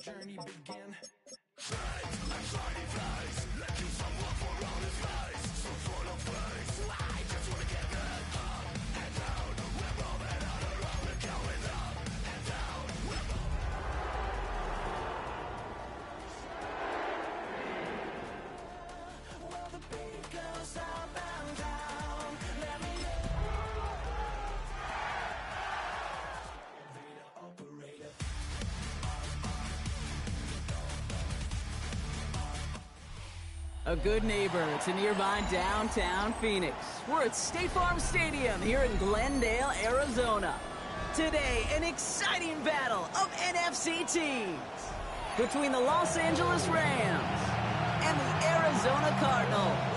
journey begin. A good neighbor to nearby downtown Phoenix. We're at State Farm Stadium here in Glendale, Arizona. Today, an exciting battle of NFC teams between the Los Angeles Rams and the Arizona Cardinals.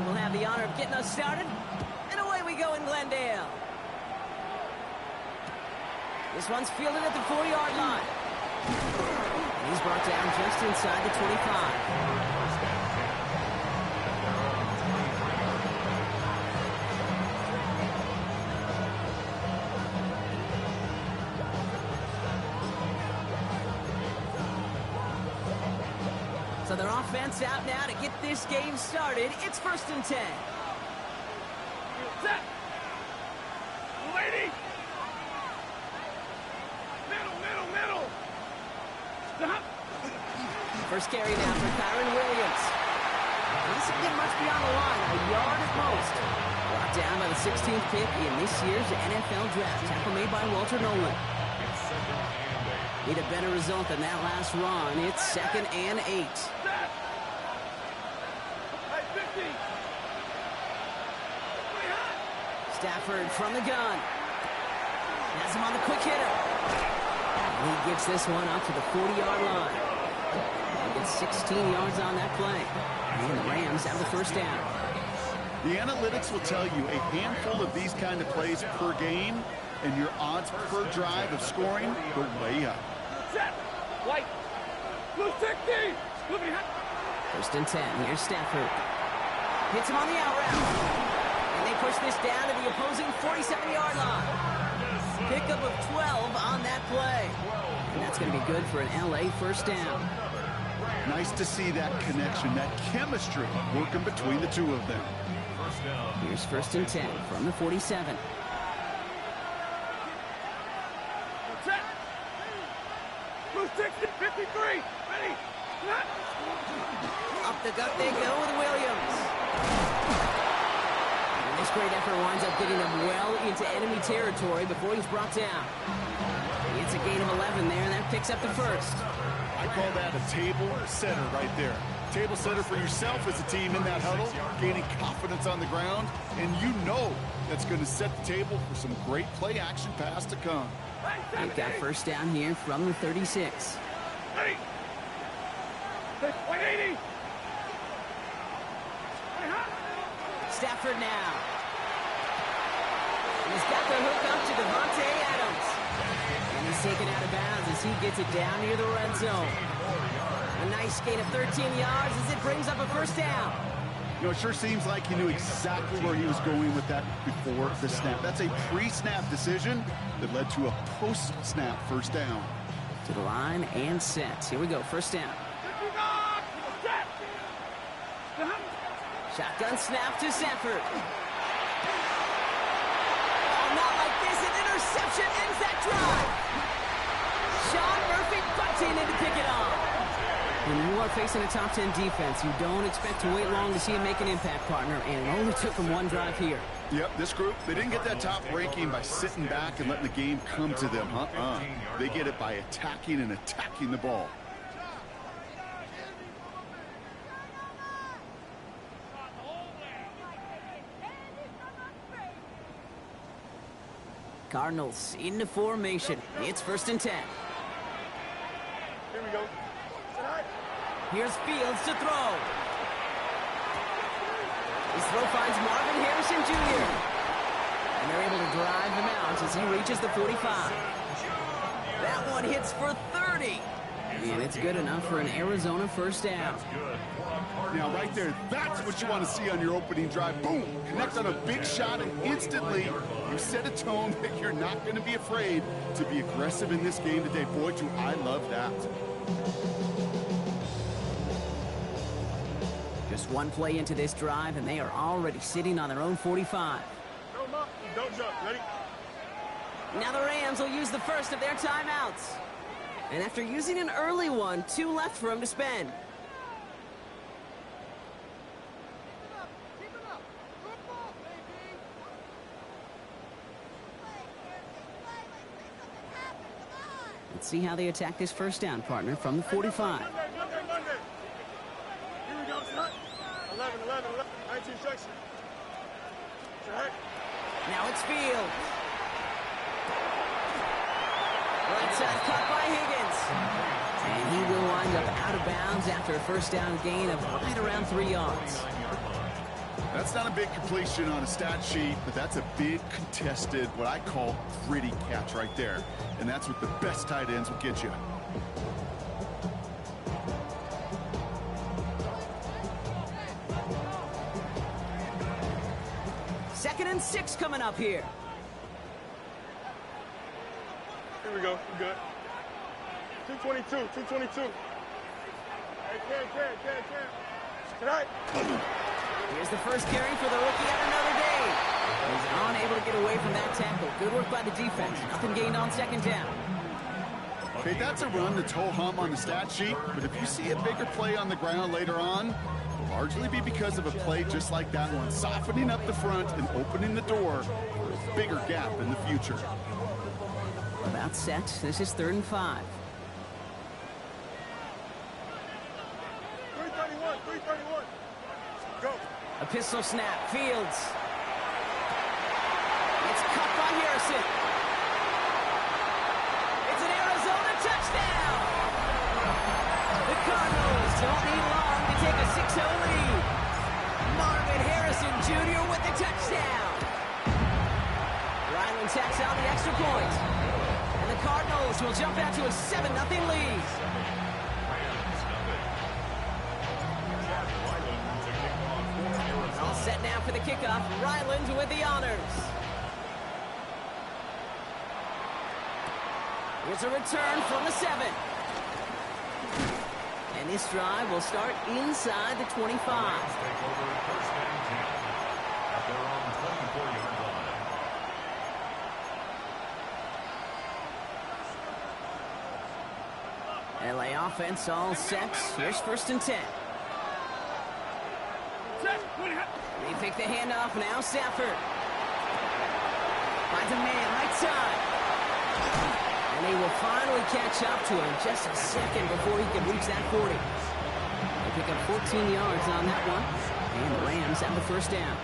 Will have the honor of getting us started, and away we go in Glendale. This one's fielded at the 40-yard line. He's brought down just inside the 25. So their offense out now to get this game started. It's 1st and 10. Set. Lady. Middle. Stop. First carry now for Kyron Williams. Doesn't get much beyond the line, a yard at most. Brought down by the 16th pick in this year's NFL draft. Tackle made by Walter Nolan. Need a better result than that last run. It's 2nd and 8. Stafford from the gun. Has him on the quick hitter. And he gets this one up to the 40-yard line. He gets 16 yards on that play. And the Rams have the first down. The analytics will tell you a handful of these kind of plays per game, and your odds per drive of scoring go way up. Set. White. Blue 60. Moving. 1st and 10. Here's Stafford. Hits him on the out route. And they push this down to the opposing 47-yard line. Pickup of 12 on that play. And that's going to be good for an LA first down. Nice to see that connection, that chemistry working between the two of them. Here's 1st and 10 from the 47. Set. Blue 60. 53. Ready. Not. Up the gut they go with Williams. And this great effort winds up getting them well into enemy territory before he's brought down. It's a gain of 11 there, and that picks up the first. I call that a table setter right there. Table setter for yourself as a team in that huddle, gaining confidence on the ground, and you know that's going to set the table for some great play-action pass to come. They've got first down here from the 36. Ready. 180. Stafford now. He's got the hook up to Devontae Adams. And he's taken out of bounds as he gets it down near the red zone. A nice gain of 13 yards as it brings up a first down. You know, it sure seems like he knew exactly where he was going with that before the snap. That's a pre-snap decision that led to a post-snap first down. To the line and set. Here we go, first down. Shotgun snap to Stafford. Oh, not like this. An interception ends that drive. Sean Murphy bunting in to pick it off. When you are facing a top 10 defense, you don't expect to wait long to see him make an impact, partner, and it only took him one drive here. Yep, this group, they didn't get that top ranking by sitting back and letting the game come to them. They get it by attacking and attacking the ball. Cardinals into formation. It's 1st and 10. Here we go. Here's Fields to throw. His throw finds Marvin Harrison Jr. he reaches the 45. That one hits for 30. And it's good enough for an Arizona first down. Now, right there, that's what you want to see on your opening drive. Boom! Connect on a big shot, and instantly you set a tone that you're not going to be afraid to be aggressive in this game today. Boy, do I love that. Just one play into this drive, and they are already sitting on their own 45. Don't jump. Ready? Now the Rams will use the first of their timeouts. And after using an early one, 2 left for him to spend. Let's see how they attack this first down, partner, from the 45. Here we go, son. 11. 19 section. Now it's Fields. Right side cut by Higgins. And he will wind up out of bounds after a first down gain of right around 3 yards. That's not a big completion on a stat sheet, but that's a big contested, what I call gritty catch right there. And that's what the best tight ends will get you. Second and 6 coming up here. Here we go. We're good. 222. Hey, can. Tonight. Here's the first carry for the rookie at Notre Dame. He's unable to get away from that tackle. Good work by the defense. Nothing gained on second down. Okay, that's a run that's ho-hum on the stat sheet, but if you see a bigger play on the ground later on, it'll largely be because of a play just like that one, softening up the front and opening the door for a bigger gap in the future. About set. This is 3rd and 5. 331. Go. A pistol snap. Fields. It's cut by Harrison. It's an Arizona touchdown. The Cardinals don't need long to take a 6-0 lead. Marvin Harrison Jr. with the touchdown. Ryland tacks on the extra point. And the Cardinals will jump out to a 7-0 lead. All set now for the kickoff. Ryland with the honors. Here's a return from the 7. And this drive will start inside the 25. LA offense all set. Here's 1st and 10. They pick the handoff now. Stafford finds a man right side. And they will finally catch up to him just a second before he can reach that 40. They pick up 14 yards on that one. And the Rams have the first down.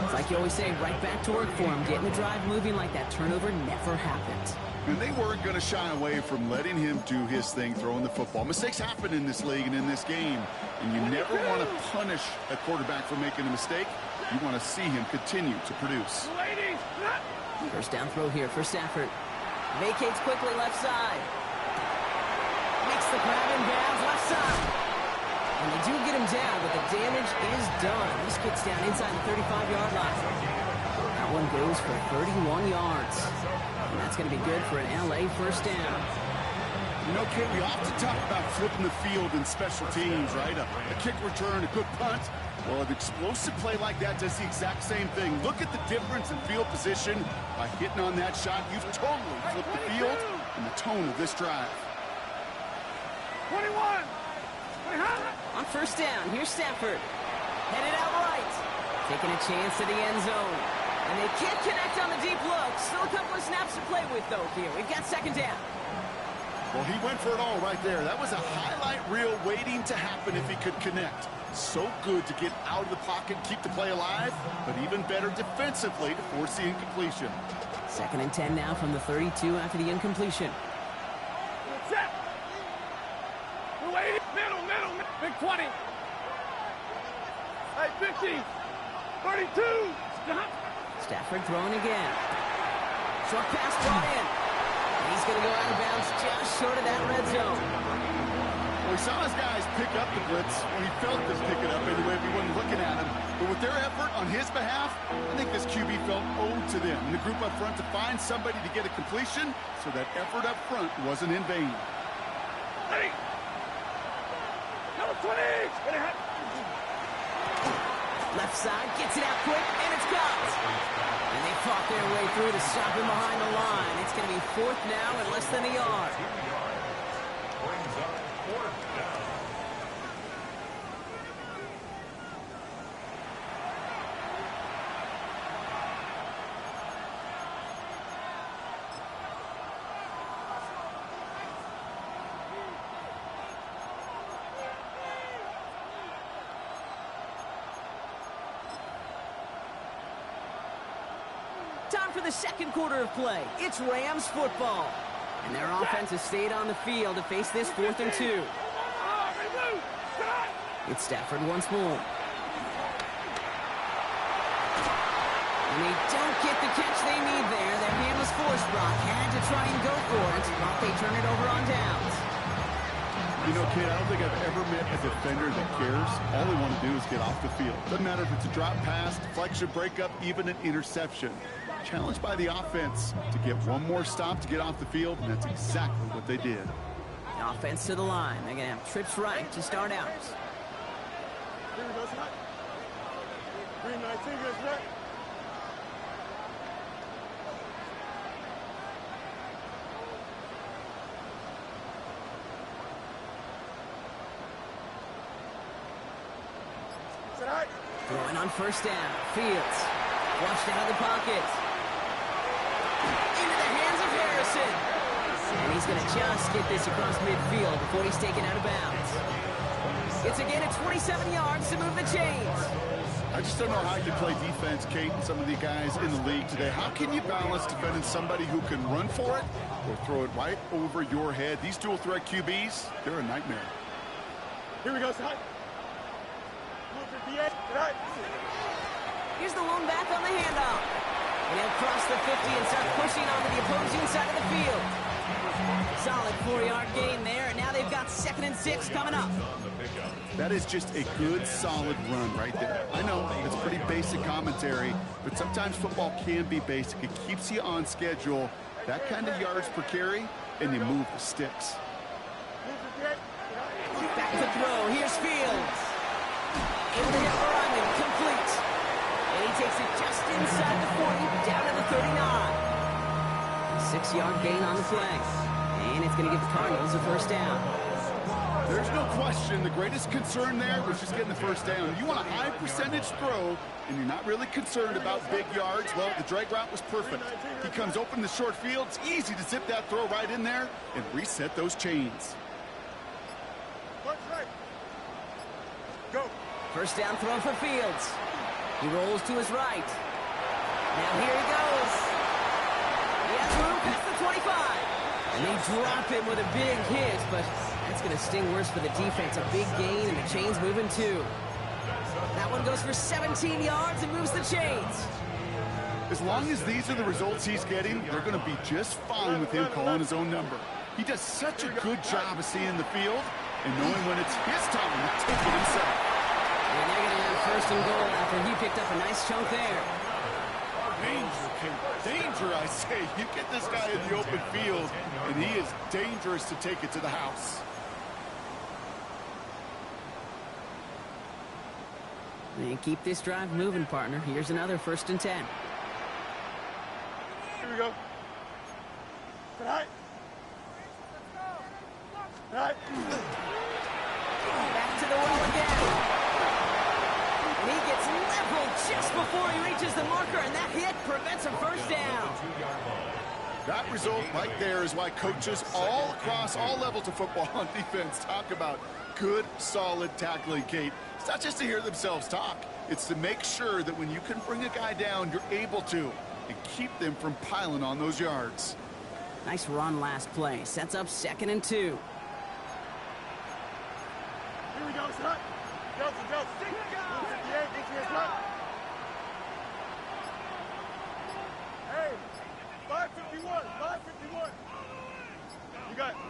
It's like you always say, right back to work for him. Getting the drive moving like that turnover never happened. And they weren't going to shy away from letting him do his thing, throwing the football. Mistakes happen in this league and in this game. And you never want to punish a quarterback for making a mistake. You want to see him continue to produce. First down throw here for Stafford. Vacates quickly left side. Makes the grab in bounds left side. And they do get him down, but the damage is done. This gets down inside the 35-yard line. That one goes for 31 yards. And that's going to be good for an LA first down. You know, Kate, we often talk about flipping the field in special teams, right? A kick return, a good punt. Well, an explosive play like that does the exact same thing. Look at the difference in field position. By hitting on that shot, you've totally flipped the field and the tone of this drive. 21. On first down, here's Stafford. Headed out right. Taking a chance to the end zone. And they can't connect on the deep look. Still a couple of snaps to play with, though, here. We've got second down. Well, he went for it all right there. That was a highlight reel waiting to happen if he could connect. So good to get out of the pocket, keep the play alive, but even better defensively to force the incompletion. 2nd and 10 now from the 32 after the incompletion. Set. Middle. Big 20. Hey, 50. 32. Stop. Stafford throwing again. Short pass brought in. And he's going to go out of bounds just short of that red zone. We saw his guys pick up the blitz when he felt them pick it up anyway if he wasn't looking at him. But with their effort on his behalf, I think this QB felt owed to them. And the group up front to find somebody to get a completion so that effort up front wasn't in vain. Hey! Number 20! Left side, gets it out quick, and it's caught. And they fought their way through to stop him behind the line. It's going to be 4th now and less than a yard. Time for the second quarter of play. It's Rams football. And their offense has stayed on the field to face this 4th and 2. It's Stafford once more. And they don't get the catch they need there. Their hand was forced. Brock had to try and go for it, but they turn it over on downs. You know, kid, I don't think I've ever met a defender that cares. All they want to do is get off the field. Doesn't matter if it's a drop pass, deflection, breakup, even an interception. Challenged by the offense to get one more stop to get off the field, and that's exactly what they did. The offense to the line. They're going to have trips right to start out. Here we go, Scott. Green 19 goes right. Throwing on first down. Fields. Flushed out of the pocket. Into the hands of Harrison. And he's going to just get this across midfield before he's taken out of bounds. It's again at 27 yards to move the chains. I just don't know how you play defense, Kate, and some of the guys in the league today. How can you balance defending somebody who can run for it or throw it right over your head? These dual threat QBs, they're a nightmare. Here we go, Scott. Here's the lone back on the handoff. And he'll cross the 50 and start pushing onto the opposing side of the field. Solid 4-yard gain there, and now they've got 2nd and 6 coming up. That is just a good, solid run right there. I know it's pretty basic commentary, but sometimes football can be basic. It keeps you on schedule. That kind of yards per carry, and you move the sticks. Back to throw. Here's Fields. Able to hit Ryman, complete. And he takes it just inside the 40, down to the 39. 6-yard gain on the play. And it's going to give the Cardinals a first down. There's no question the greatest concern there was just getting the first down. You want a high percentage throw, and you're not really concerned about big yards. Well, the drag route was perfect. He comes open the short field. It's easy to zip that throw right in there and reset those chains. Go. First down throw for Fields. He rolls to his right. Now here he goes. He has room past the 25. And they drop him with a big hit, but that's going to sting worse for the defense. A big gain, and the chains moving too. That one goes for 17 yards and moves the chains. As long as these are the results he's getting, they're going to be just fine with him calling his own number. He does such a good job of seeing the field and knowing when it's his time to take it himself. And they're going to have first and goal after he picked up a nice chunk there. Danger, Kate. Danger, I say. You get this guy in the open field, and he is dangerous to take it to the house. And keep this drive moving, partner. Here's another 1st and 10. Here we go. Right. Right. Back to the well again. And he gets leveled just before he reaches the marker, and that hit prevents a first down. That result right there is why coaches all across all levels of football on defense talk about good, solid tackling, Kate. It's not just to hear themselves talk. It's to make sure that when you can bring a guy down, you're able to, and keep them from piling on those yards. Nice run last play. Sets up 2nd and 2. Here we go, son. Go. Hey, 5 to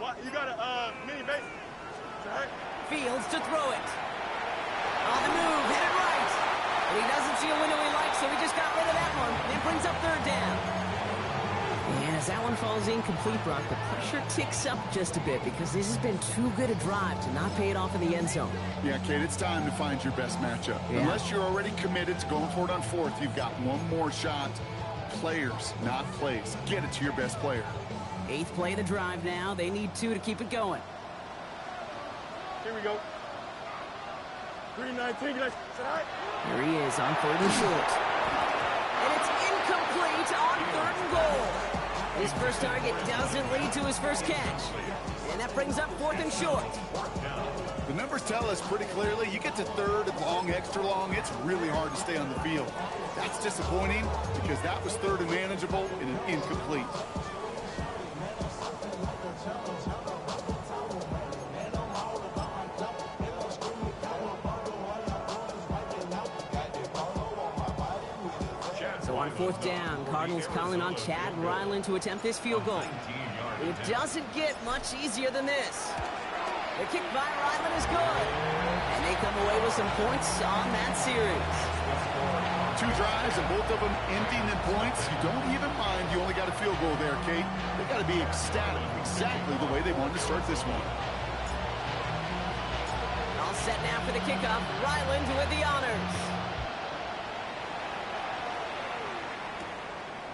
You got a mini base. All right. Fields to throw it. On the move, hit it right. And he doesn't see a window he likes, so he just got rid of that one. And it brings up third down. And as that one falls incomplete, Brock, the pressure ticks up just a bit because this has been too good a drive to not pay it off in the end zone. Yeah, Kate, it's time to find your best matchup. Yeah. Unless you're already committed to going for it on fourth, you've got one more shot. Players, not plays. Get it to your best player. 8th play of the drive now. They need 2 to keep it going. Here we go. 3-19. All right. Here he is on 3rd and short. And it's incomplete on 3rd and goal. His first target doesn't lead to his first catch. And that brings up 4th and short. The numbers tell us pretty clearly, you get to 3rd and long, extra long, it's really hard to stay on the field. That's disappointing because that was 3rd and manageable and an incomplete. So on 4th down, Cardinals calling on Chad Ryland to attempt this field goal. It doesn't get much easier than this. The kick by Ryland is good. And they come away with some points on that series. 2 drives and both of them ending in points. You don't even mind you only got a field goal there, Kate. They got to be ecstatic, exactly the way they wanted to start this one. All set now for the kickoff. Ryland with the honors.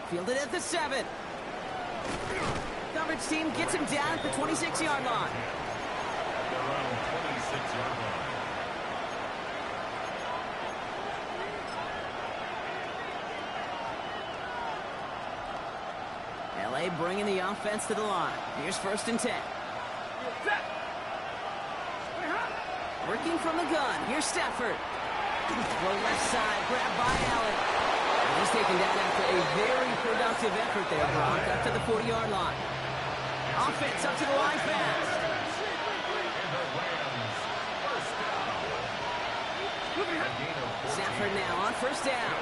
Fielded at the 7. Coverage team gets him down at the 26-yard line. Around 26-yard line. LA bringing the offense to the line. Here's 1st and 10. Working from the gun. Here's Stafford. Throw left side. Grabbed by Allen. And he's taken down after a very productive effort there, Brock, up to the 40-yard line. Offense up to the line fast. Stafford now on 1st down.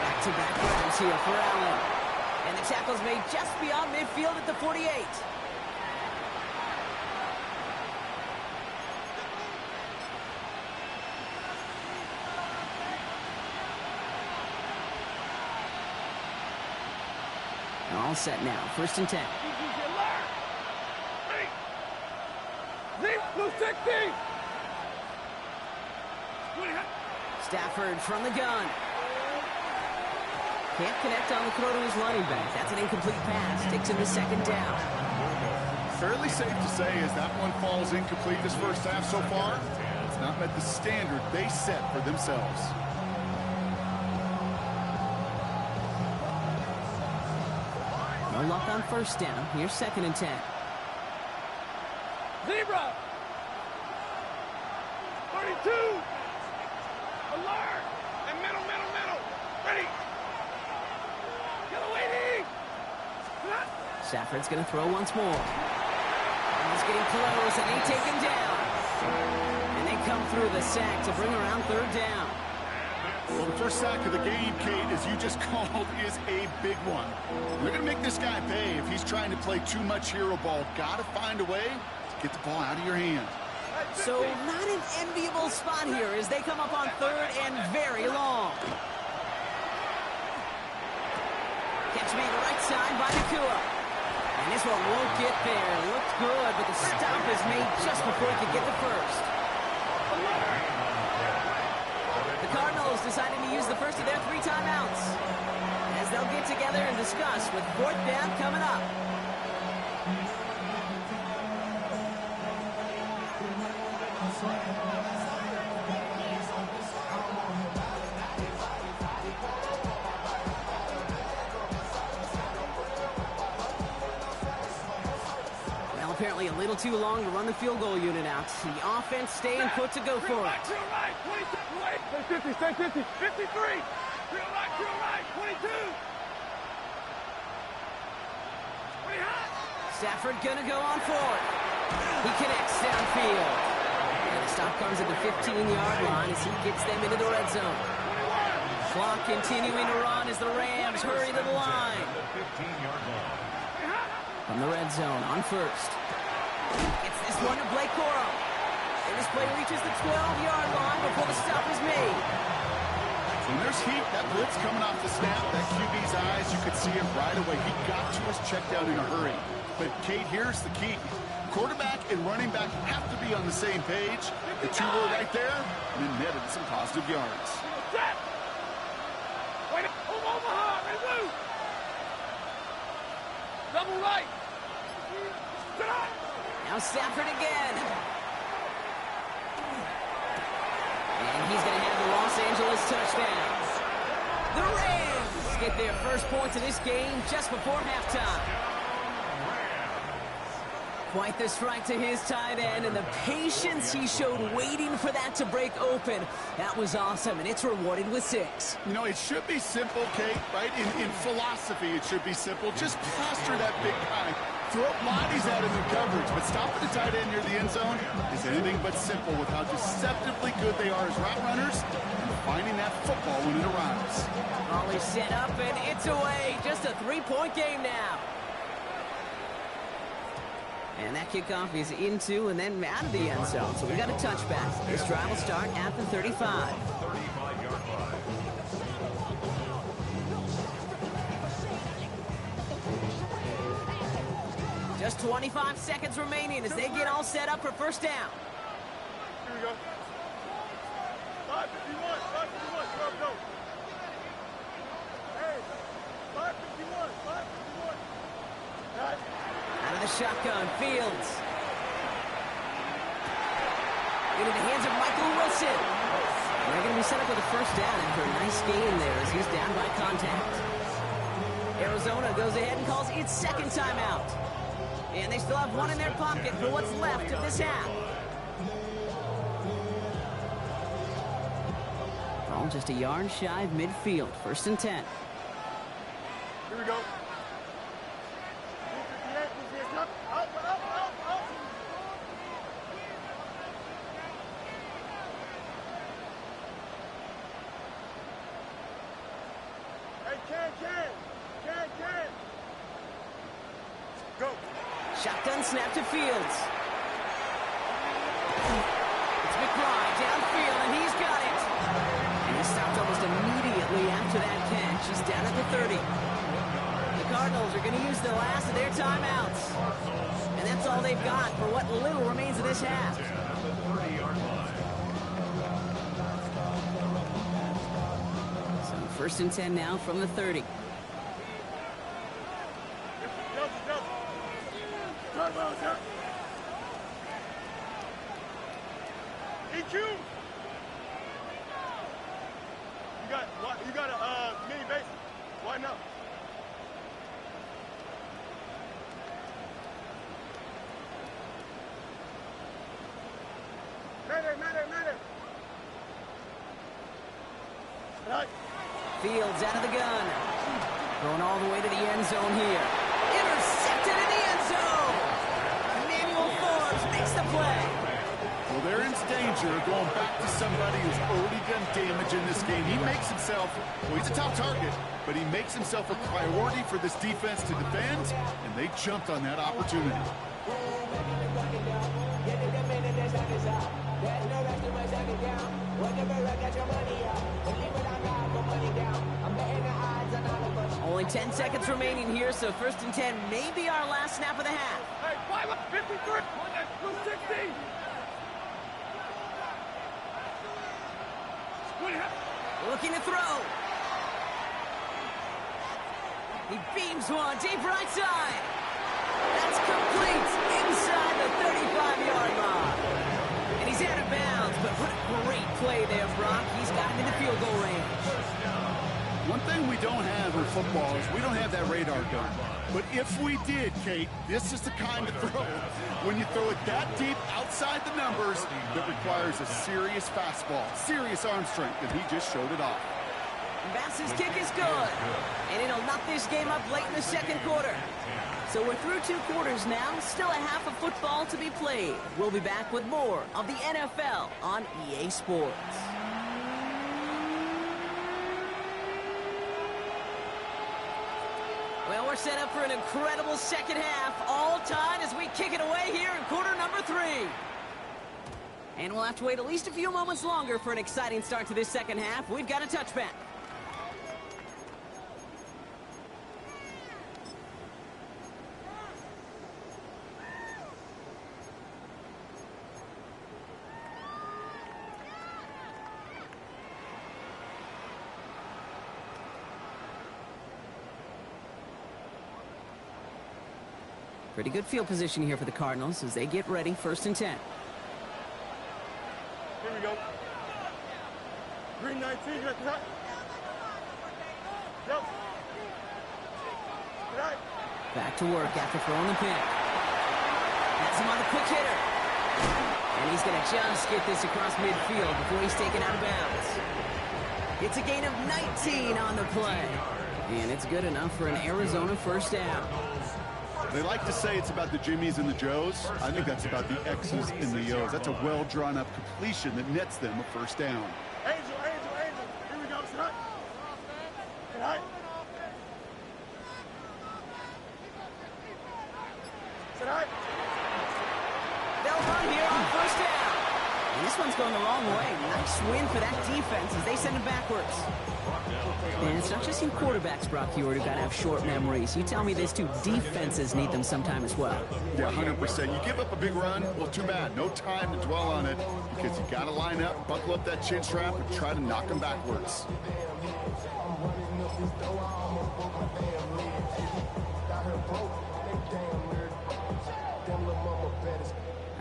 Back-to-back grabs here for Allen. And the tackle's made just beyond midfield at the 48. All set now. 1st and 10. Stafford from the gun. Can't connect on the throw to his running back. That's an incomplete pass. Takes him to 2nd down. Fairly safe to say as that one falls incomplete this first half so far, it's not met the standard they set for themselves. No luck on 1st down. Here's 2nd and 10. Zebra! 32! Alert! And middle! Ready! Get away! Stafford's going to throw once more. And he's getting close, and they take him down. And they come through the sack to bring around 3rd down. Well, the first sack of the game, Kate, as you just called, is a big one. They're going to make this guy pay if he's trying to play too much hero ball. Got to find a way to get the ball out of your hand. So not an enviable spot here as they come up on 3rd and very long. Catch made right side by Nakua. And this one won't get there. Looked good, but the stop is made just before he could get the first. The Cardinals decided to use the first of their 3 timeouts as they'll get together and discuss with 4th down coming up. Well, apparently a little too long to run the field goal unit out. The offense staying put to go for it. Stay 50, stay 50, 53! Drill right, 22! Stafford gonna go on 4th. He connects downfield. And the stop comes at the 15-yard line as he gets them into the red zone. Clock continuing to run as the Rams hurry to the line. 15-yard line. From the red zone on first. It's this one to Blake Corum. And this play reaches the 12-yard line before the stop is made. When there's heat, that blitz coming off the snap, that QB's eyes, you could see it right away. He got to his check down in a hurry. But, Kate, here's the key. Quarterback and running back have to be on the same page. The two were right there, and then netted some positive yards. Set! Wait, hold Omaha, and move! Double right! Stop! Now Stafford again. And he's going to have the Los Angeles touchdown. The Rams get their first points of this game just before halftime. Quite the strike to his tight end, and the patience he showed waiting for that to break open. That was awesome, and it's rewarded with 6. You know, it should be simple, Kate, right? In philosophy, it should be simple. Just plaster that big guy. Throw bodies at him in coverage, but stopping the tight end near the end zone is anything but simple with how deceptively good they are as route runners and finding that football when it arrives. Volley set up, and it's away. Just a 3-point game now. And that kickoff is into and then out of the end zone. So we got a touchback. This drive will start at the 35. 35-yard line. Just 25 seconds remaining as they get all set up for first down. Here we go. 551, 551, go. Hey, 551, 551. Got it. Out of the shotgun, Fields. Into the hands of Michael Wilson. They're going to be set up with a first down after a nice gain there as he's down by contact. Arizona goes ahead and calls its second timeout. And they still have one in their pocket for what's left of this half. Ball just a yard shy of midfield. First and 10. Here we go. Up. Hey, can. Go. Shotgun snap to Fields. It's McBride downfield, and he's got it. And he stopped almost immediately after that catch. He's down at the 30. The Cardinals are going to use the last of their timeouts. And that's all they've got for what little remains of this half. So first and 10 now from the 30. EQ. You got a mini base. Why not? Matter. Right. Fields out of the gun. Going all the way to the end zone here. Intercepted in the end zone. Emmanuel Forbes makes the play. Well, they're in danger of going back to somebody who's already done damage in this game. He makes himself, well, he's a top target, but he makes himself a priority for this defense to defend, and they jumped on that opportunity. Only 10 seconds remaining here, so first and 10 may be our last snap of the half. Hey, 53, 60. Looking to throw. He beams one deep right side. That's complete inside the 35-yard line. And he's out of bounds, but what a great play there, Brock. He's got him in the field goal range. One thing we don't have in football is we don't have that radar gun. But if we did, Kate, this is the kind of throw when you throw it that deep outside the numbers that requires a serious fastball, serious arm strength, and he just showed it off. Bass's kick is good, and it'll knock this game up late in the second quarter. So we're through 2 quarters now, still a half of football to be played. We'll be back with more of the NFL on EA Sports. Well, we're set up for an incredible second half, all tied as we kick it away here in quarter number 3. And we'll have to wait at least a few moments longer for an exciting start to this second half. We've got a touchback. Pretty good field position here for the Cardinals as they get ready, 1st and 10. Here we go. Green 19, you got the hut. Yep. Good night. Back to work after throwing the pick. Has him on the quick hitter. And he's going to just get this across midfield before he's taken out of bounds. It's a gain of 19 on the play. And it's good enough for an Arizona 1st down. They like to say it's about the Jimmies and the Joes. I think that's about the X's and the O's. That's a well-drawn-up completion that nets them a 1st down. Angel, Angel, Angel. Here we go, son. Good night. Good night. They'll run here on 1st down. And this one's going the wrong way. Nice win for that defense as they send it backwards. And it's not just you quarterbacks, Brock Huard, who got to have short memories. You tell me these 2 defenses need them sometime as well. Yeah, 100%. You give up a big run, well, too bad. No time to dwell on it because you got to line up, buckle up that chin strap, and try to knock them backwards.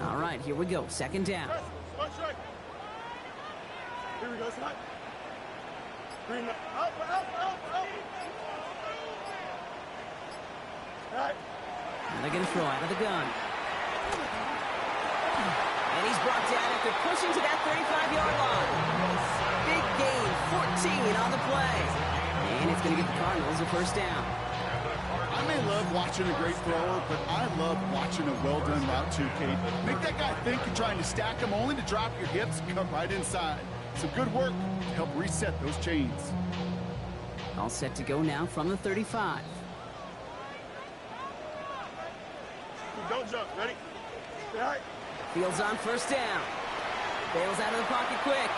All right, here we go. 2nd down. One strike. Here we go, son. Green, up. Right. And they're going to throw out of the gun. And he's brought down after pushing to that 35-yard line. Big gain, 14 on the play. And it's going to give the Cardinals a 1st down. I may love watching a great thrower, but I love watching a well-done route too, Kate. Make that guy think you're trying to stack him only to drop your hips and come right inside. Some good work to help reset those chains. All set to go now from the 35. Don't jump. Ready? Good night. Fields on 1st down. Bails out of the pocket quick.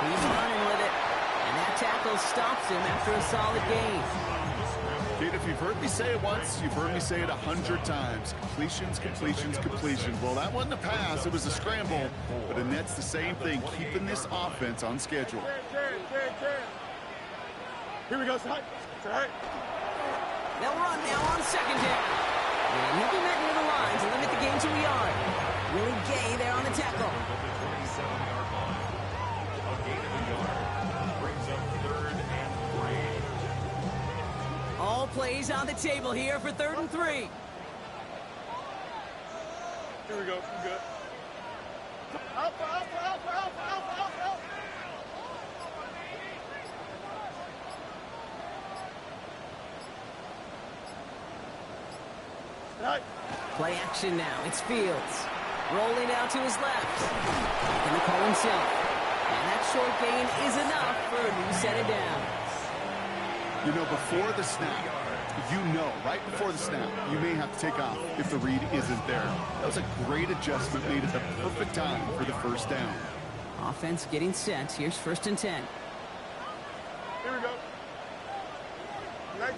He's running with it. And that tackle stops him after a solid gain. Kate, if you've heard me say it once, you've heard me say it 100 times. Completions, completions, completions. Well, that wasn't a pass. It was a scramble. But it nets the same thing, keeping this offense on schedule. Here we go, son. Right. They'll run now on 2nd down. And he'll be met near the line to limit the game to a yard. Willie Gay there on the tackle. All plays on the table here for 3rd and 3. Here we go. We're good. Alpha. Right. Play action now. It's Fields. Rolling out to his left. Going to call himself. And that short gain is enough for a new set of downs. You know, before the snap, right before the snap, you may have to take off if the read isn't there. That was a great adjustment made at the perfect time for the 1st down. Offense getting set. Here's 1st and 10. Here we go. 10.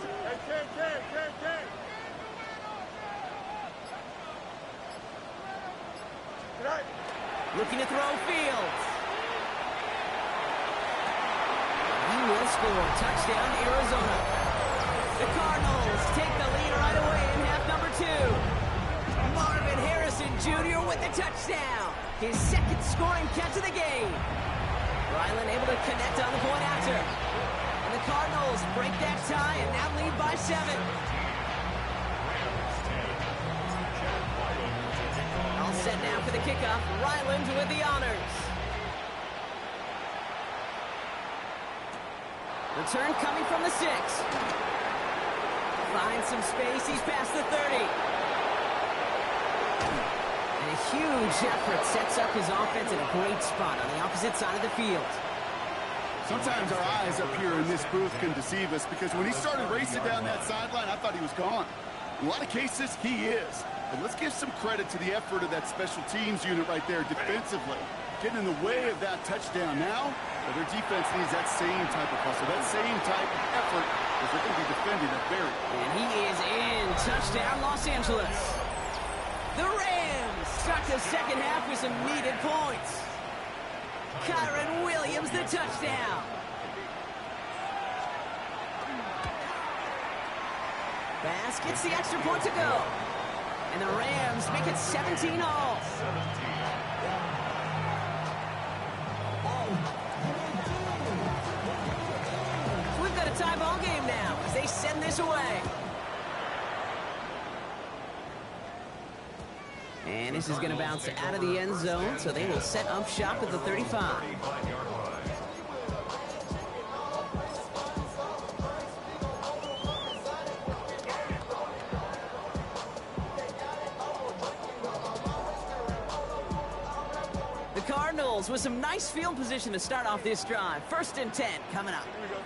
Good night. Looking to throw Fields. He will score. Touchdown, Arizona. The Cardinals take the lead right away in half number 2. Marvin Harrison Jr. with the touchdown. His 2nd scoring catch of the game. Ryland able to connect on the point after. And the Cardinals break that tie and now lead by 7. All set now for the kickoff. Ryland with the honors. Return coming from the 6. Finds some space. He's past the 30. And a huge effort sets up his offense in a great spot on the opposite side of the field. Sometimes our eyes up here in this booth can deceive us because when he started racing down that sideline, I thought he was gone. In a lot of cases, he is. But let's give some credit to the effort of that special teams unit right there defensively. Getting in the way of that touchdown now, well, their defense needs that same type of hustle, that same type of effort, because they're going to be defending it very. And he is in. Touchdown, Los Angeles. The Rams start the second half with some needed points. Kyron Williams, the touchdown. Bass gets the extra point to go. And the Rams make it 17 all. So we've got a tie ball game now as they send this away. And this is going to bounce out of the end zone, so they will set up shop at the 35. The Cardinals with some nice field position to start off this drive. 1st and 10 coming up. Here we go.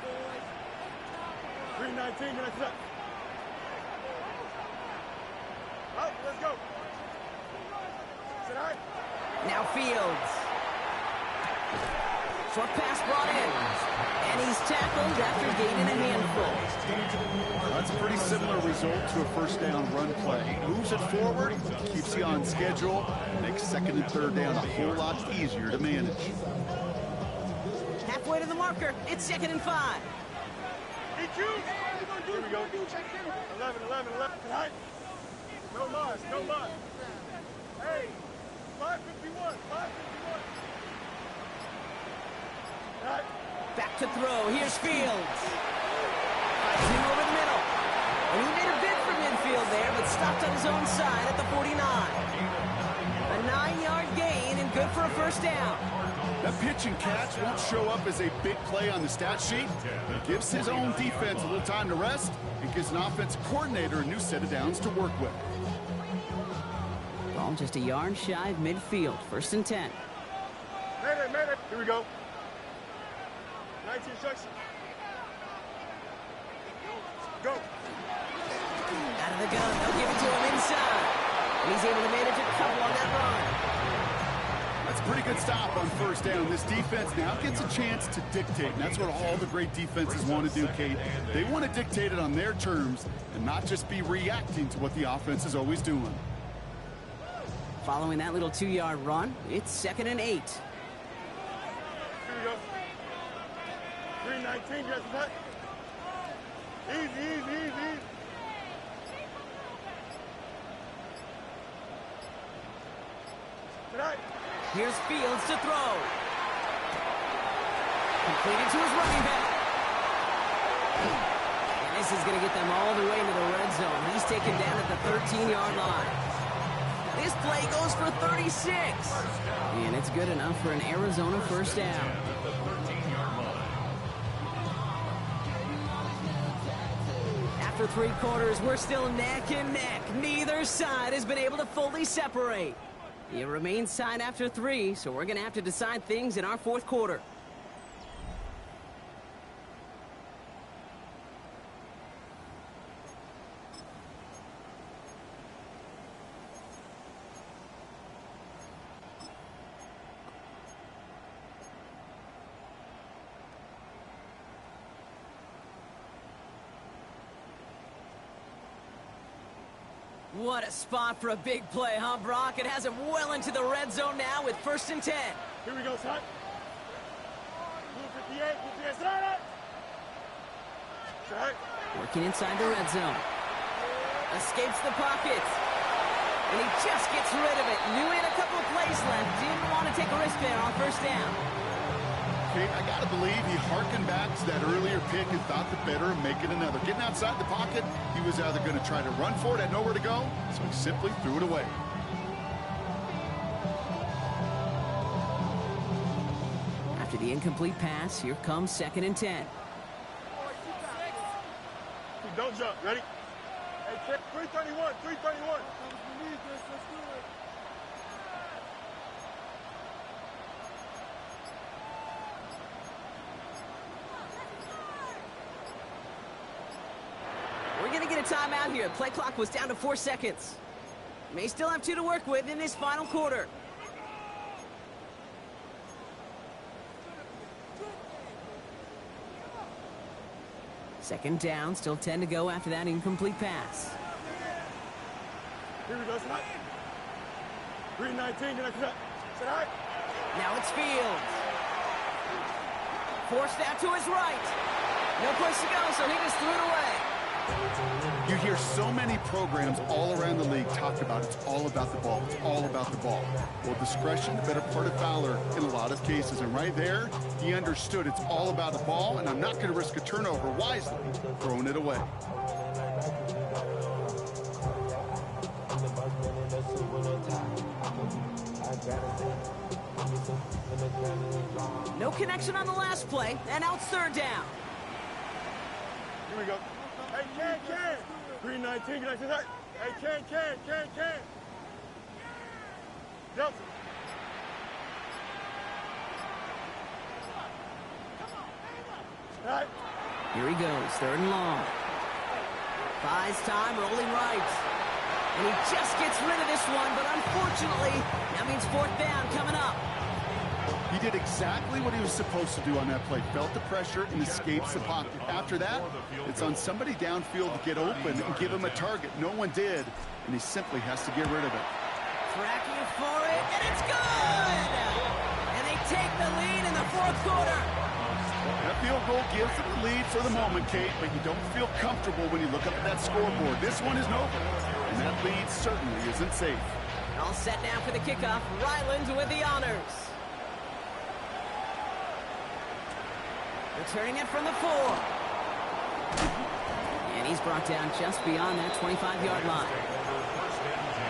319, get it up. Up, let's go. Sit high. Now Fields. Short pass brought in. And he's tackled after gaining a handful. That's a pretty similar result to a first down run play. Moves it forward, keeps you on schedule, makes 2nd and 3rd down a whole lot easier to manage. Halfway to the marker. It's 2nd and 5. Here we go. 11. Sit high. No Mars, no Mars. Hey, 551. Right. Back to throw. Here's Fields. Fights him over the middle. And he made a bid for midfield there, but stopped on his own side at the 49. A 9-yard gain and good for a 1st down. That pitch and catch won't show up as a big play on the stat sheet. It gives his own defense a little time to rest and gives an offensive coordinator a new set of downs to work with. Ball just a yard shy of midfield. 1st and 10. Mayday. Here we go. 19 instruction. Go. Out of the gun. They'll give it to him inside. And he's able to manage a couple on that run. That's a pretty good stop on 1st down. This defense now gets a chance to dictate, and that's what all the great defenses want to do, Kate. They want to dictate it on their terms and not just be reacting to what the offense is always doing. Following that little 2-yard run, it's 2nd and 8. Here we go. 319, just that. Easy. Tonight. Here's Fields to throw. Completed to his running back. And this is going to get them all the way into the red zone. He's taken down at the 13-yard line. This play goes for 36. And it's good enough for an Arizona 1st down. After 3 quarters, we're still neck and neck. Neither side has been able to fully separate. It remains tied after 3, so we're going to have to decide things in our 4th quarter. What a spot for a big play, huh, Brock? It has him well into the red zone now with 1st and 10. Here we go, son. Blue 58, right. Working inside the red zone. Escapes the pocket. And he just gets rid of it. Knew he had a couple of plays left. Didn't want to take a risk there on 1st down. Kate, I got to believe he harkened back to that earlier pick and thought the better of making another. Getting outside the pocket, he was either going to try to run for it, had nowhere to go, so he simply threw it away. After the incomplete pass, here comes 2nd and 10. Don't jump. Ready? Hey, 331. going to get a timeout here. Play clock was down to 4 seconds. May still have 2 to work with in this final quarter. Second down, still 10 to go after that incomplete pass. Here we go, tonight. 3:19, tonight. Now it's Fields. Forced out to his right. No place to go, so he just threw it away. You hear so many programs all around the league talk about it's all about the ball. It's all about the ball. Well, discretion, the better part of valor in a lot of cases. And right there, he understood it's all about the ball, and I'm not going to risk a turnover wisely, throwing it away. No connection on the last play, and now it's third down. Here we go. Hey, Ken. 3:19, Hey, Ken. Delta. Right. Here he goes, third and long. Buys time, rolling right. And he just gets rid of this one, but unfortunately, that means fourth down coming up. He did exactly what he was supposed to do on that play. Felt the pressure and escapes the pocket. After that, it's on somebody downfield to get open and give him a target. No one did, and he simply has to get rid of it. Tracking for it, and it's good! And they take the lead in the fourth quarter. That field goal gives them the lead for the moment, Kate, but you don't feel comfortable when you look up at that scoreboard. This one isn't over, and that lead certainly isn't safe. All set now for the kickoff. Ryland with the honors. Returning it from the 4. And he's brought down just beyond that 25-yard line. First and 10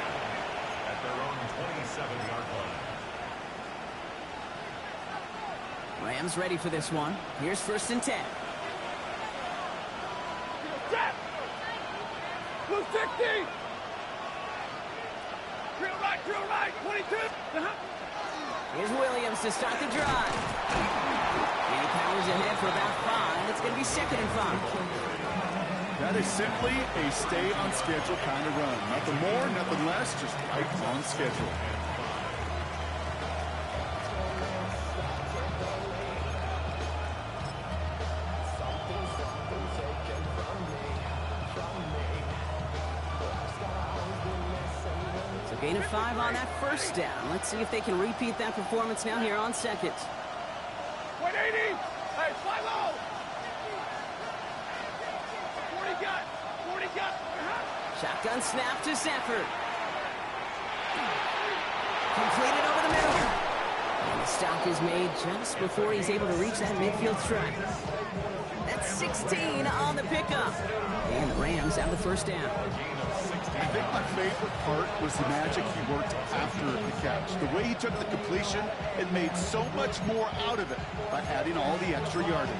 at their own 27-yard line. Rams ready for this one. Here's first and 10. Set. Blue 60. Drill right, 22. Here's Williams to start the drive. And he powers ahead for about 5. It's going to be second and 5. That is simply a stay-on-schedule kind of run. Nothing more, nothing less, just right on schedule. So gain of 5 on that first down. Let's see if they can repeat that performance now here on second. 180. Hey, fly low. 40 got. Shotgun snap to Sanford. Completed over the middle. And the stop is made just before he's able to reach that midfield strike. That's 16 on the pickup. And the Rams have the first down. I think my favorite part was the magic he worked after the catch. The way he took the completion and made so much more out of it by adding all the extra yardage.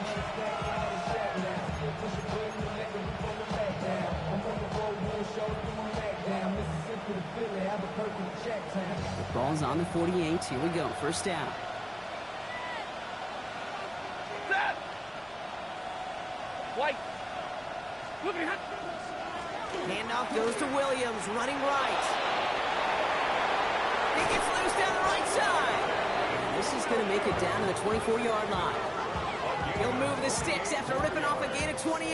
The ball's on the 48. Here we go. First down. Set. White. Look at him. Handoff goes to Williams, running right. He gets loose down the right side. And this is going to make it down to the 24-yard line. He'll move the sticks after ripping off a gain of 28.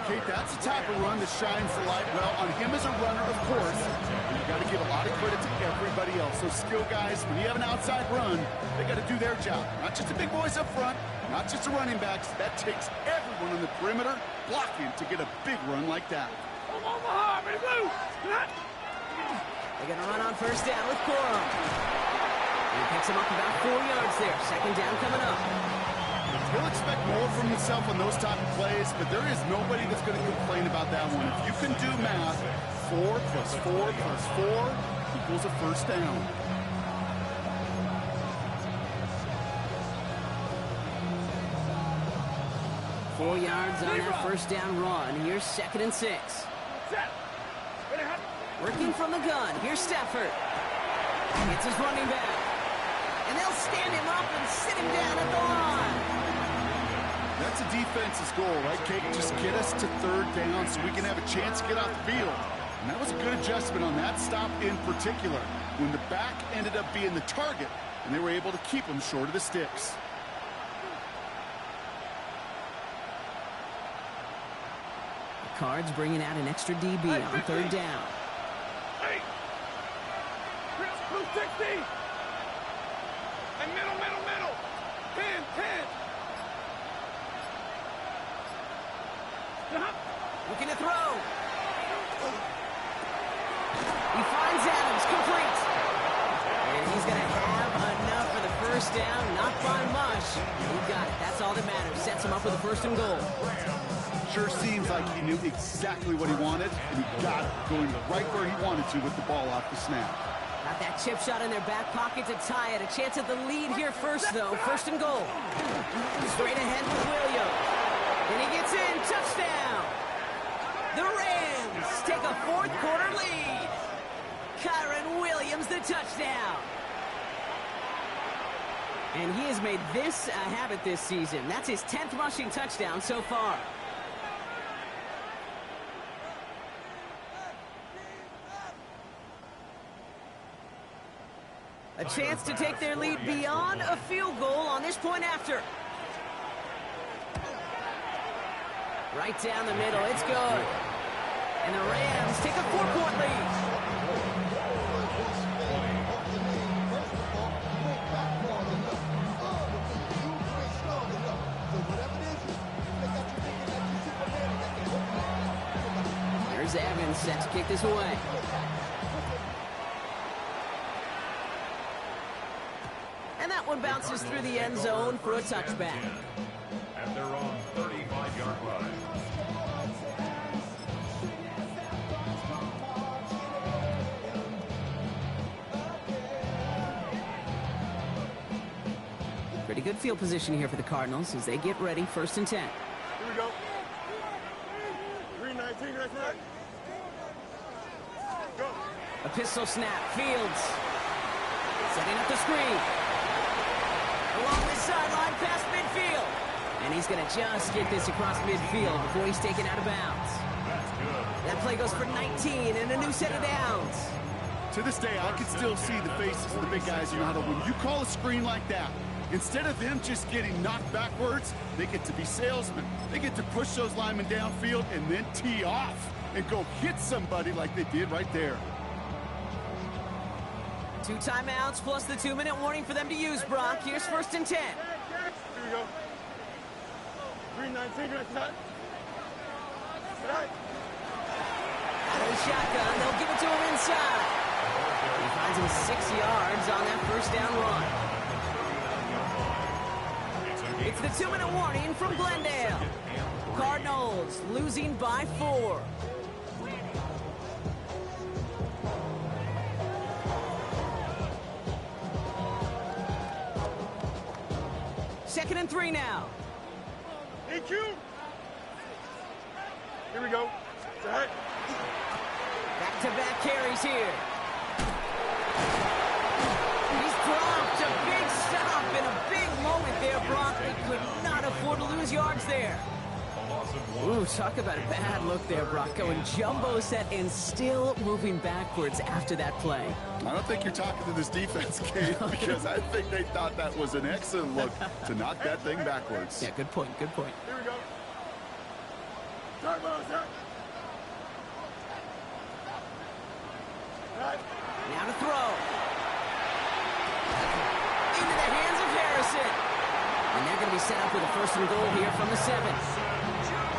Kate, that's the type of run that shines the light well on him as a runner, of course. And you got to give a lot of credit to everybody else. Those skill guys, when you have an outside run, they got to do their job. Not just the big boys up front, not just the running backs. That takes everyone on the perimeter blocking to get a big run like that. Omaha, ready, blue. They're going to run on first down with Corum. He picks him up about 4 yards there. Second down coming up. He'll expect more from himself on those type of plays, but there is nobody that's going to complain about that one. If you can do math, 4 plus 4 plus 4 equals a first down. Four yards on that first down run. Here's second and 6. Working from the gun. Here's Stafford. It's his running back. And they'll stand him up and sit him down at the line. That's a defense's goal, right, Kate? Just get us to third down so we can have a chance to get off the field. And that was a good adjustment on that stop in particular, when the back ended up being the target, and they were able to keep him short of the sticks. The Cards bringing out an extra DB on third down. Hey! Blue 60! And middle! 10! Looking to throw. He finds Adams, complete. And he's going to have enough for the first down, not by much. He got it. That's all that matters. Sets him up with a 1st and goal. Sure seems like he knew exactly what he wanted, and he got it, going right where he wanted to with the ball off the snap. Got that chip shot in their back pocket to tie it. A chance at the lead here first, though. 1st and goal. Straight ahead with Williams. And he gets in. Touchdown. The Rams take a 4th quarter lead. Kyron Williams, the touchdown. And he has made this a habit this season. That's his 10th rushing touchdown so far. A chance to take their lead beyond a field goal on this point after. Right down the middle, it's good. And the Rams take a 4-point lead. There's Evans set to kick this away. And that one bounces through the end zone for a touchback. At their own 35-yard line. Pretty good field position here for the Cardinals as they get ready, 1st and 10. Here we go. 319 right there. Go. A pistol snap, Fields. Setting up the screen. Along the sideline past midfield. And he's going to just get this across midfield before he's taken out of bounds. That play goes for 19 and a new set of downs. To this day, I can still see the faces of the big guys in the huddle. When you call a screen like that, instead of them just getting knocked backwards, they get to be salesmen. They get to push those linemen downfield and then tee off and go hit somebody like they did right there. 2 timeouts plus the 2-minute warning for them to use, Brock. Here's 1st and 10. Here we go. 319 right there. Right. Out of the shotgun, they'll give it to him inside. He finds him 6 yards on that 1st down run. It's the 2-minute warning from Glendale. Cardinals losing by 4. Second and 3 now. EQ. Here we go. Right. Back-to-back carries here. He's dropped a big stop in a big moment there, Brock. They could not afford to lose yards there. Ooh, talk about a bad look there, Brock. Going jumbo set and still moving backwards after that play. I don't think you're talking to this defense, Kate, because I think they thought that was an excellent look to knock that thing backwards. Yeah, good point, good point. Here we go. Turbo, sir. Right. Now to throw. Into the hands of Harrison. And they're going to be set up with a 1st and goal here from the 7.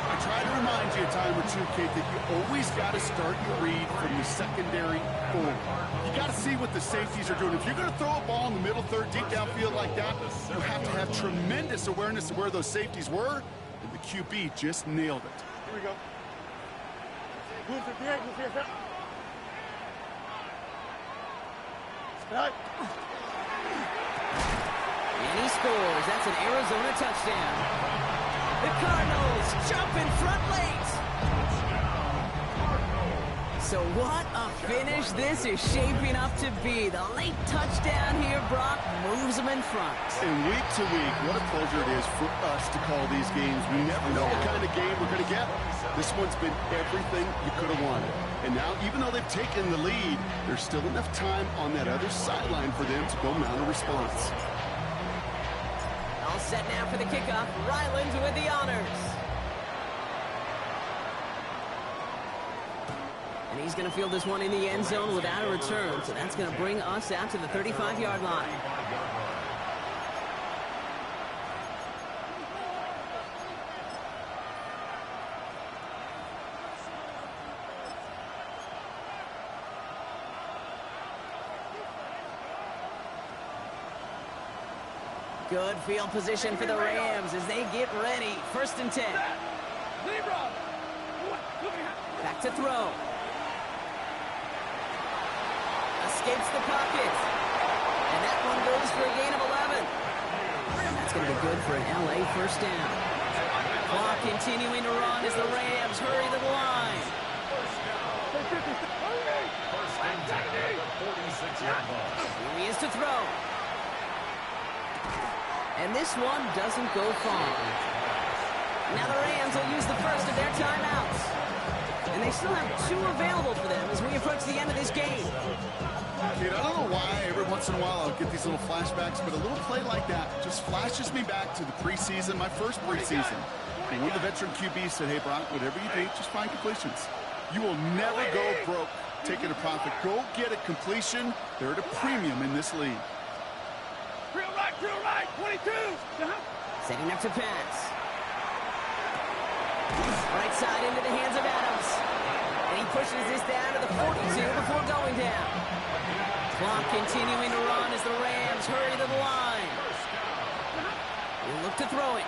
I try to remind you a time or two, Kate, that you always got to start your read from the secondary forward. You got to see what the safeties are doing. If you're going to throw a ball in the middle third, deep downfield like that, you have to have tremendous awareness of where those safeties were, and the QB just nailed it. Here we go. Blue 58, blue 58. Right. And he scores. That's an Arizona touchdown. The Cardinals jump in front late. So what a finish this is shaping up to be. The late touchdown here, Brock, moves them in front. And week to week, what a pleasure it is for us to call these games. We never know what kind of game we're going to get. This one's been everything you could have wanted. And now, even though they've taken the lead, there's still enough time on that other sideline for them to go mount a response. All set now for the kickoff. Ryland with the honors. And he's going to field this one in the end zone without a return. So that's going to bring us out to the 35-yard line. Good field position for the Rams as they get ready. 1st and 10. Back to throw. Escapes the pocket. And that one goes for a gain of 11. That's going to be good for an LA 1st down. Clock continuing to run as the Rams hurry to the line. Here he is to throw. And this one doesn't go far. Now the Rams will use the first of their timeouts. And they still have 2 available for them as we approach the end of this game. Kid, I don't know why every once in a while I'll get these little flashbacks, but a little play like that just flashes me back to the preseason, my first preseason. And one of the veteran QBs said, hey, Brock, whatever you do, just find completions. You will never go broke taking a profit. Go get a completion. They're at a premium in this league. Drill right, 22. Setting up to pass. Right side into the hands of Adams. And he pushes this down to the 42 before going down. Clock continuing to run as the Rams hurry to the line. They look to throw it.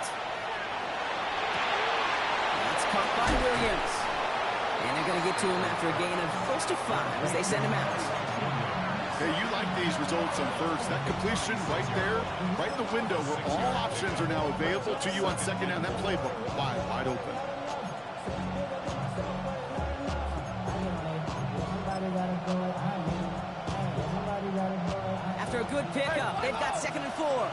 That's caught by Williams. And they're going to get to him after a gain of close to 5 as they send him out. Hey, you like these results on first. That completion right there, right in the window where all options are now available to you on 2nd down. That playbook wide open. After a good pickup, they've got 2nd and 4.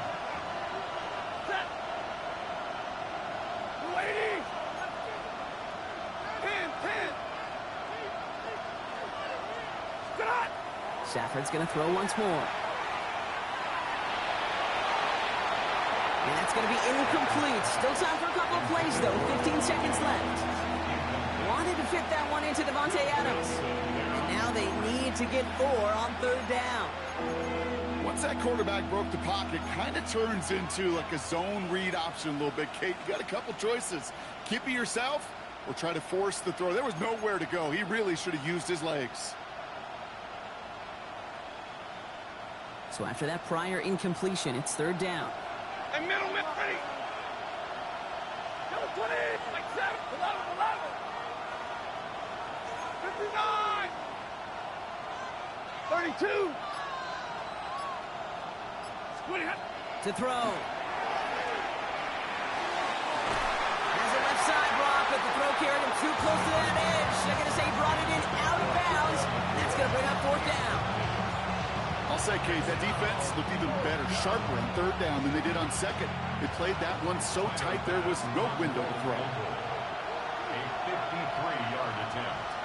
Waiting. 10. Stop. Stafford's going to throw once more. And that's going to be incomplete. Still time for a couple of plays, though. 15 seconds left. Wanted to fit that one into Devontae Adams. And now they need to get 4 on 3rd down. Once that quarterback broke the pocket, kind of turns into like a zone read option a little bit. Kate, you got a couple choices. Keep it yourself or try to force the throw. There was nowhere to go. He really should have used his legs. So after that prior incompletion, it's 3rd down. And middle, ready. Number 20, like 7, 11. 59. 32. To throw. Has a left side block, but the throw carried him too close to that edge. They're going to say he brought it in out of bounds. And that's going to bring up 4th down. I'll say, Kate, that defense looked even better, sharper on 3rd down than they did on 2nd. They played that one so tight there was no window to throw. A 53-yard attempt.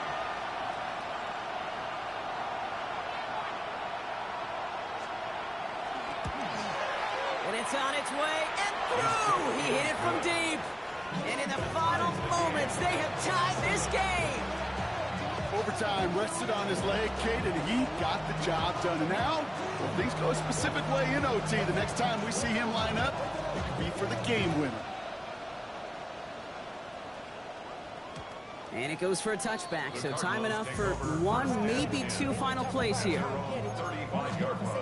And it's on its way and through. He hit it from deep. And in the final moments, they have tied this game. Overtime, rested on his leg, Kate, and he got the job done. And now, if things go a specific way in OT, the next time we see him line up, it could be for the game winner. And it goes for a touchback, so time enough for 1, maybe 2 final plays here. 35-yard run.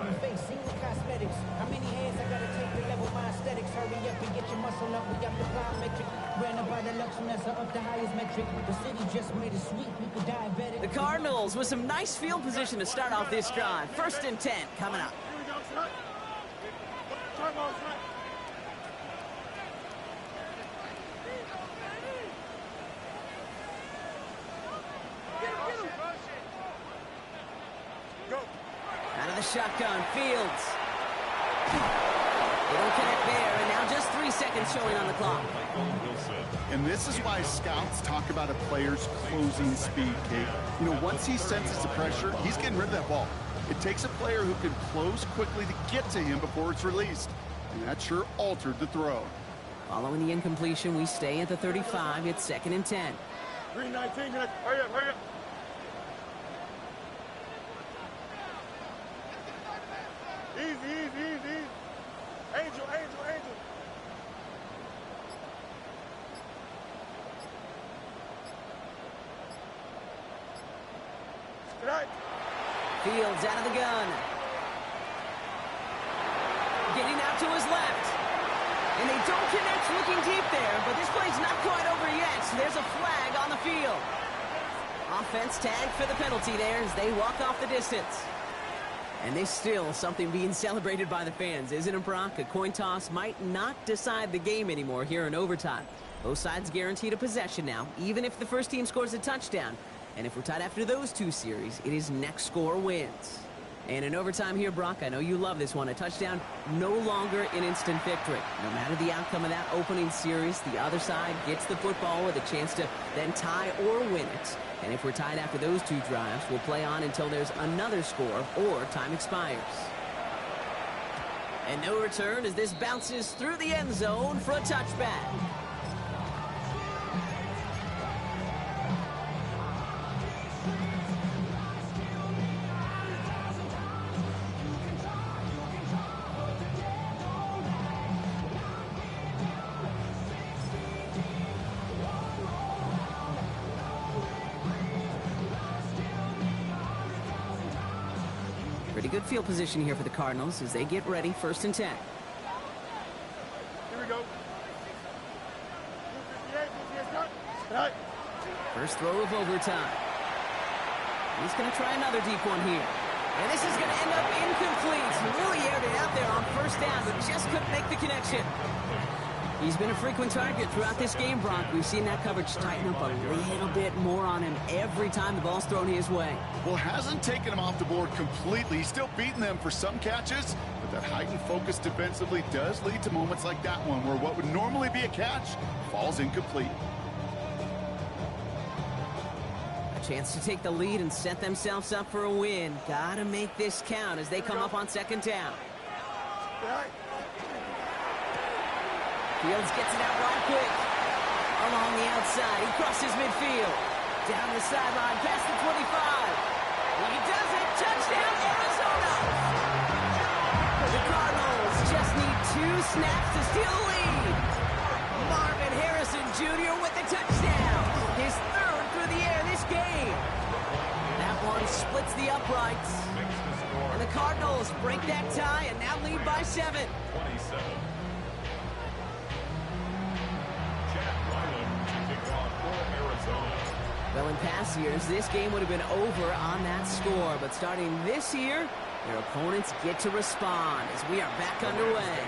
How many hands I gotta take to level my aesthetics? Hurry up and get your muscle up. We got the plyometric. Ran about the Lux and that's up the highest metric. The city just made it sweet. We could diabetic. The Cardinals with some nice field position to start off this drive. 1st and 10 coming up. Here we go, son. Turbo, son. Get him. the shotgun. Fields. They don't connect there, and now just 3 seconds showing on the clock. And this is why scouts talk about a player's closing speed, Kate. You know, once he senses the pressure, he's getting rid of that ball. It takes a player who can close quickly to get to him before it's released. And that sure altered the throw. Following the incompletion, we stay at the 35. It's 2nd and 10. 3:19, hurry up, hurry up. Easy, easy, easy, easy. Angel, angel, angel. Good night. Fields out of the gun. Getting out to his left. And they don't connect looking deep there, but this play's not quite over yet. So there's a flag on the field. Offense tagged for the penalty there as they walk off the distance. And there's still something being celebrated by the fans, isn't it, Brock? A coin toss might not decide the game anymore here in overtime. Both sides guaranteed a possession now, even if the first team scores a touchdown. And if we're tied after those two series, it is next score wins. And in overtime here, Brock, I know you love this one. A touchdown, no longer an instant victory. No matter the outcome of that opening series, the other side gets the football with a chance to then tie or win it. And if we're tied after those two drives, we'll play on until there's another score or time expires. And no return as this bounces through the end zone for a touchback. Pretty good field position here for the Cardinals as they get ready, 1st and 10. Here we go. 258, good night. First throw of overtime. He's going to try another deep one here. And this is going to end up incomplete. He really aired it out there on 1st down, but just couldn't make the connection. He's been a frequent target throughout this game, Brock. We've seen that coverage tighten up a little bit more on him every time the ball's thrown his way. Well, hasn't taken him off the board completely. He's still beating them for some catches, but that heightened focus defensively does lead to moments like that one where what would normally be a catch falls incomplete. A chance to take the lead and set themselves up for a win. Gotta make this count as they come up on 2nd down. Good night. Fields gets it out right quick. Along the outside, he crosses midfield. Down the sideline, past the 25. He does it, touchdown, Arizona! The Cardinals just need 2 snaps to steal the lead. Marvin Harrison Jr. with the touchdown. His 3rd through the air this game. That one splits the uprights. And the Cardinals break that tie and now lead by 7. 27. Well, in past years, this game would have been over on that score. But starting this year, their opponents get to respond as we are back underway.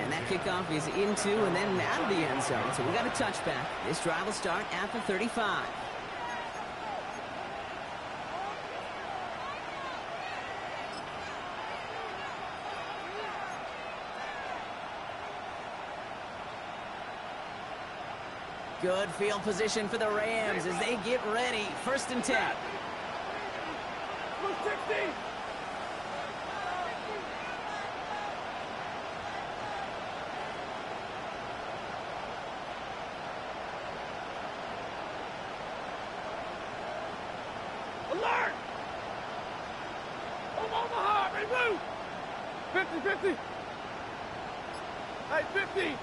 And that kickoff is into and then out of the end zone. So we got a touchback. This drive will start at the 35. Good field position for the Rams as they get ready. 1st and 10. 260. Alert! Omaha, ready, move! 50-50. Hey, 50.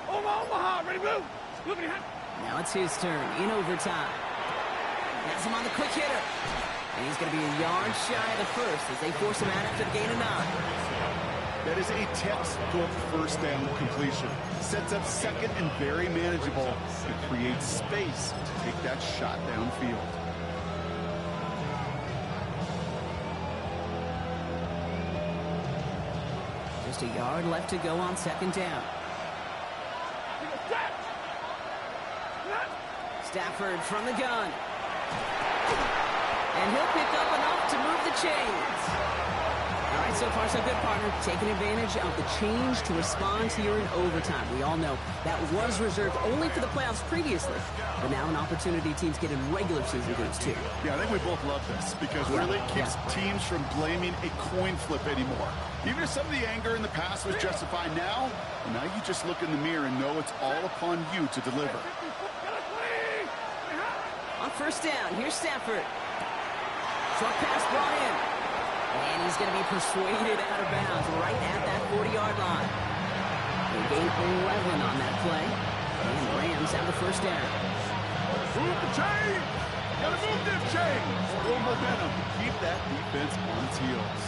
Omaha, ready, move! Look at him. Now it's his turn in overtime. Has him on the quick hitter. And he's going to be a yard shy of the 1st as they force him out after the gain of 9. That is a textbook 1st down completion. Sets up 2nd and very manageable. It creates space to take that shot downfield. Just a yard left to go on 2nd down. Stafford from the gun. And he'll pick up enough to move the chains. All right, so far so good, partner. Taking advantage of the change to respond here in overtime. We all know that was reserved only for the playoffs previously, but now an opportunity teams get in regular season games too. Yeah, I think we both love this because really it keeps teams from blaming a coin flip anymore. Even if some of the anger in the past was justified now you just look in the mirror and know it's all upon you to deliver. On first down, here's Stafford. Short pass brought in. And he's going to be persuaded out of bounds right at that 40-yard line. They gain 11 on that play. And the Rams have the first down. Move the chain! Gotta move this chain! Full momentum to keep that defense on its heels.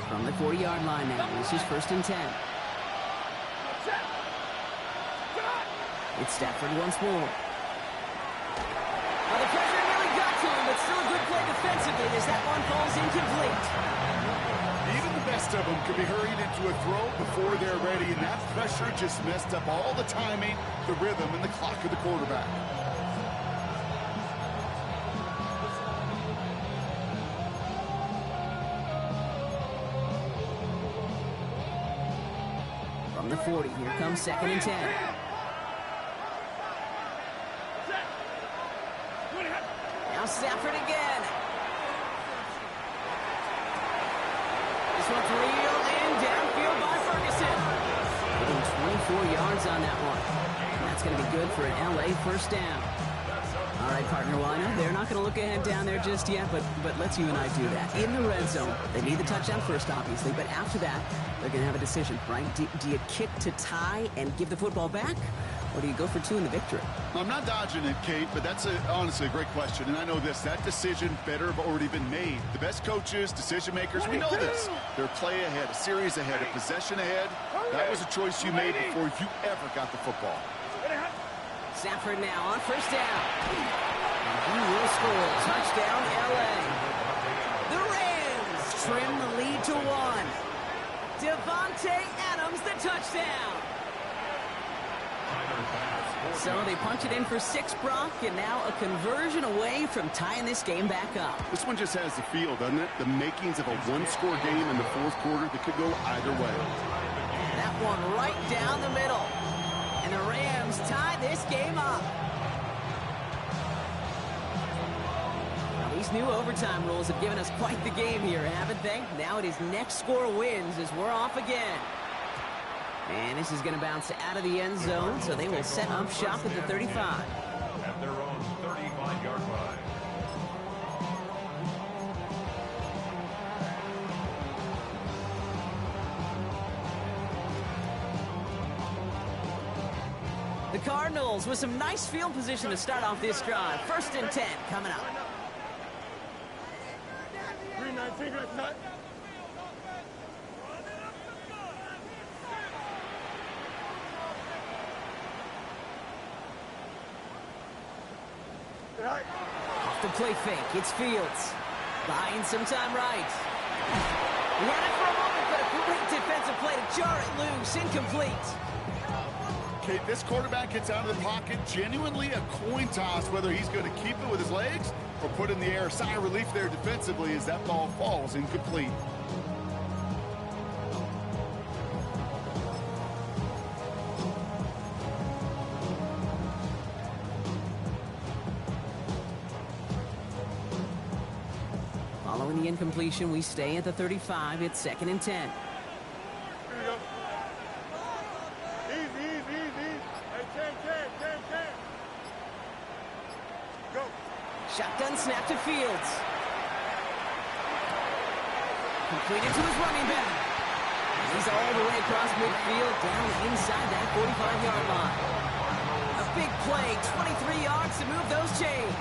From the 40-yard line now, this is first and 10. It's Stafford once more. Well, the pressure nearly got to him, but still a good play defensively as that one falls incomplete. Even the best of them could be hurried into a throw before they're ready, and that pressure just messed up all the timing, the rhythm, and the clock of the quarterback. From the 40, here comes second and 10. Now Stafford again. This one's reeled in downfield by Ferguson. Getting 24 yards on that one. And that's going to be good for an LA first down. All right, partner, well, I know they're not going to look ahead down there just yet, but let's you and I do that. In the red zone, they need the touchdown first, obviously, but after that, they're going to have a decision, right? Do you kick to tie and give the football back? Or do you go for two in the victory? I'm not dodging it, Kate, but that's honestly a great question. And I know this, that decision better have already been made. The best coaches, decision makers, we know this. They're a play ahead, a series ahead, a possession ahead. That was a choice you made before you ever got the football. Stafford now on first down. And he will score. Touchdown, LA. The Rams trim the lead to 1. Devontae Adams, the touchdown. So they punch it in for 6, Brock, and now a conversion away from tying this game back up. This one just has the feel, doesn't it? The makings of a one-score game in the fourth quarter that could go either way. That one right down the middle. And the Rams tie this game up. Now, these new overtime rules have given us quite the game here, haven't they? Now it is next score wins as we're off again. And this is going to bounce out of the end zone, so they will set up shop at the 35. At their own 35-yard line. The Cardinals with some nice field position to start off this drive. First and 10 coming up. 319, that's not. Off the play fake, it's Fields. Buying some time right. He had it for a moment, but a great defensive play to jar it loose. Incomplete. Okay, this quarterback gets out of the pocket. Genuinely a coin toss whether he's going to keep it with his legs or put it in the air. Sigh of relief there defensively as that ball falls incomplete. Following the incompletion, we stay at the 35. It's second and 10. Here we go. Easy, easy, easy. Hey, 10. Go. Shotgun snap to Fields. Completed to his running back. He's all the way across midfield, down inside that 45-yard line. A big play, 23 yards to move those chains.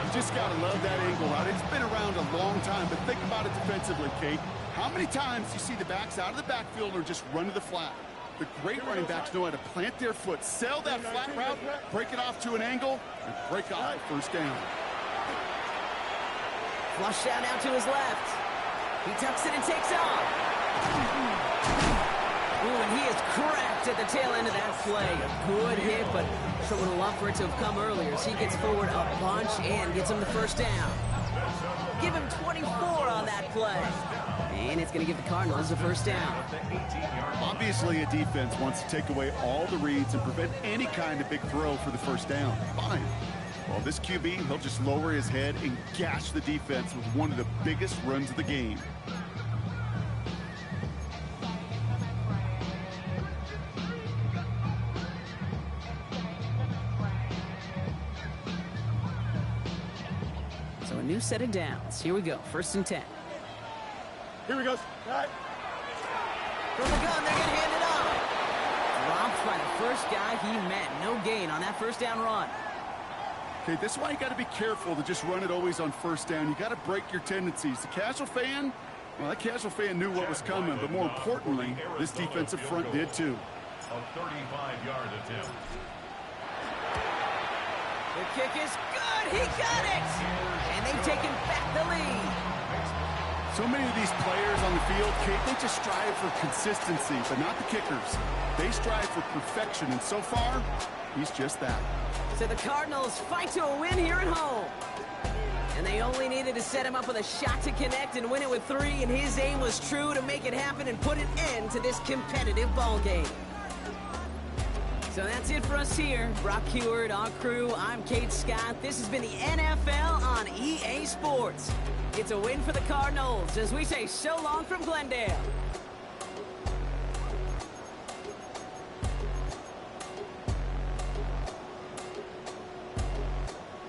You just got to love that angle out. It's been around a long time, but think about it defensively, Kate. How many times do you see the backs out of the backfield or just run to the flat? The great running backs know how to plant their foot, sell that flat route, break it off to an angle, and break off the first down. Flush out out to his left. He tucks it and takes off. Ooh, and he is cracked at the tail end of that play. A good hit, but sure would have loved for it to have come earlier as he gets forward a bunch and gets him the first down. Give him 24 on that play. And it's going to give the Cardinals a first down. Obviously, a defense wants to take away all the reads and prevent any kind of big throw for the first down. Fine. Well, this QB, he'll just lower his head and gash the defense with one of the biggest runs of the game. So a new set of downs. Here we go. 1st and 10. Here we go. All right. From the gun, they're going to hand it off. Dropped by the first guy he met. No gain on that first down run. Okay, this is why you got to be careful to just run it always on first down. You got to break your tendencies. The casual fan, well, that casual fan knew what was coming, but more importantly, this defensive front did too. A 35-yard attempt. The kick is good. He got it. And they've taken back the lead. So many of these players on the field, Kate, they just strive for consistency, but not the kickers. They strive for perfection, and so far, he's just that. So the Cardinals fight to a win here at home. And they only needed to set him up with a shot to connect and win it with 3, and his aim was true to make it happen and put an end to this competitive ball game. So that's it for us here. Brock Heward, our crew, I'm Kate Scott. This has been the NFL on EA Sports. It's a win for the Cardinals as we say so long from Glendale.